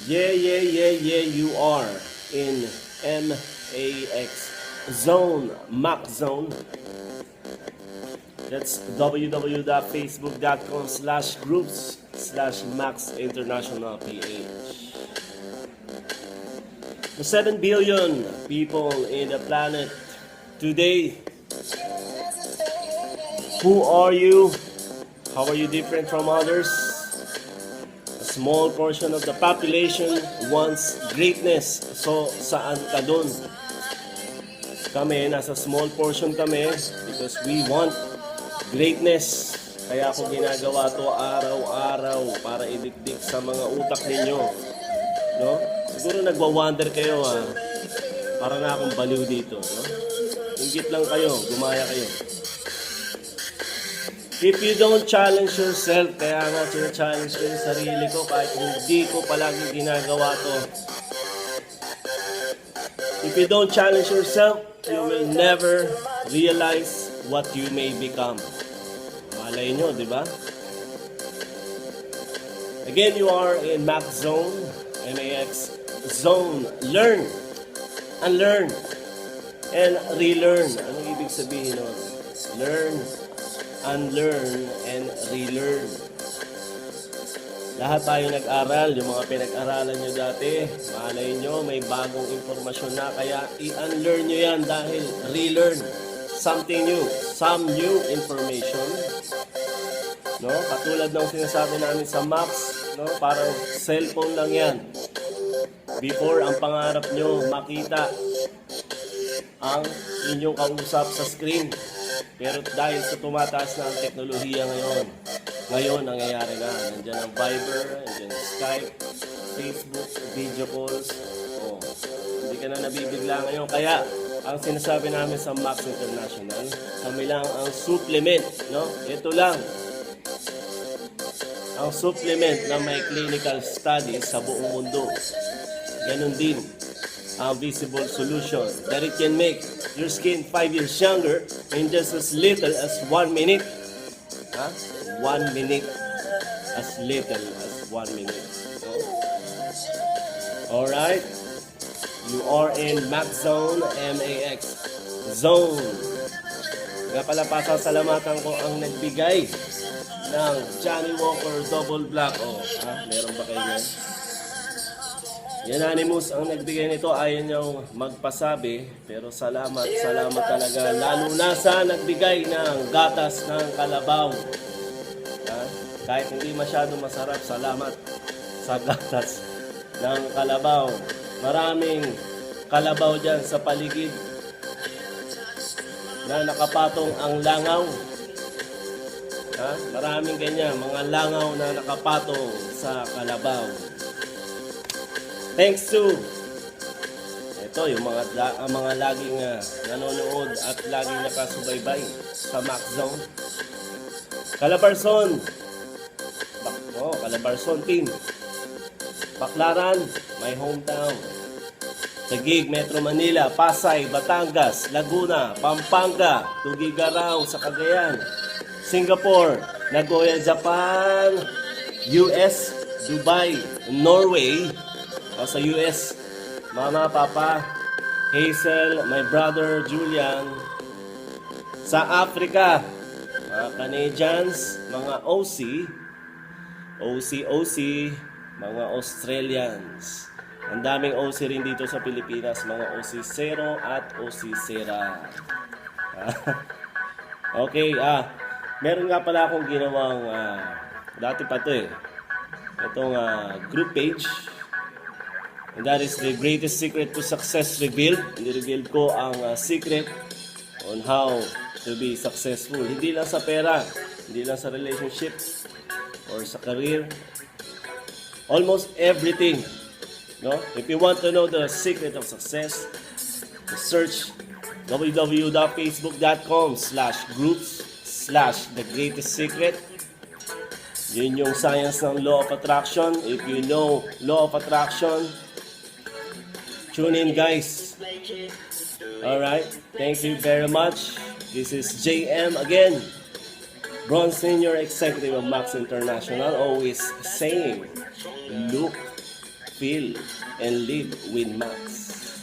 Yeah, you are in MAX Zone, Mac Zone. That's www.facebook.com/groups/Max International PH. The 7 billion people in the planet today. Who are you? How are you different from others? A small portion of the population wants greatness. So, saan ka dun? Kami, nasa small portion kami because we want greatness. Kaya ako ginagawa to araw-araw para idikdik sa mga utak ninyo. No? Siguro nagwa-wonder kayo para na akong baliw dito. No? Ingit lang kayo, gumaya kayo. If you don't challenge yourself, kaya nga challenge ko yung sarili ko kahit hindi ko palagi ginagawa to. If you don't challenge yourself, you will never realize what you may become. Malay nyo, di ba? Again, you are in Max Zone, MAX Zone. Learn, unlearn, and relearn. Anong ibig sabihin nun? Learn, unlearn, and relearn. Lahat tayo nag-aral, yung mga pinag-aralan nyo dati, malay nyo, may bagong informasyon na, kaya i-unlearn nyo yan dahil relearn something new, some new information. No? Katulad ng sinasabi namin sa Max, no? Parang cellphone lang yan. Before, ang pangarap nyo, makita ang inyong kausap sa screen. Pero dahil sa tumataas na ang teknolohiya ngayon nangyayari na. Nandiyan ang Viber, nandiyan ang Skype, Facebook, video calls. Oh, hindi ka na nabibigla ngayon. Kaya, ang sinasabi namin sa Max International, kami lang ang supplement. No? Ito lang. Ang supplement na may clinical studies sa buong mundo. Ganon din ang visible solution that it can make your skin 5 years younger in just as little as 1 minute. 1 minute. As little as 1 minute. So, alright. You are in Max Zone, MAX Zone. Nga pala pasasalamatan ko ang nagbigay ng Johnny Walker Double Black. Meron ba kayo yan? Unanimous ang nagbigay nito, ayaw niyang magpasabi, pero salamat talaga, lalo na sa nagbigay ng gatas ng kalabaw. Kahit hindi masyado masarap, salamat sa gatas ng kalabaw. Maraming kalabaw dyan sa paligid na nakapatong ang langaw. Maraming ganyan, mga langaw na nakapatong sa kalabaw. Thanks to ito yung mga laging nanonood at laging nakasubaybay sa Max Zone. Calabarzon. Calabarzon team. Baclaran, my hometown. Taguig, Metro Manila, Pasay, Batangas, Laguna, Pampanga, Tugigaraw sa Cagayan, Singapore, Nagoya, Japan, US, Dubai, Norway, sa US, Mama, Papa, Hazel, my brother, Julian. Sa Africa, mga Canadians, mga OC, mga Australians. Ang daming OC rin dito sa Pilipinas, mga OC Zero at OC Sera. Okay, meron nga pala akong ginawang, dati pa to itong group page. And that is the greatest secret to success revealed. I-reveal ko ang secret on how to be successful. Hindi lang sa pera, hindi lang sa relationship or sa career. Almost everything. No? If you want to know the secret of success, search www.facebook.com/groups/thegreatestsecret. Yun yung science ng law of attraction. If you know law of attraction, tune in, guys. Alright, thank you very much. This is JM again, Bronze Senior Executive of Max International, always saying, look feel, and live with Max.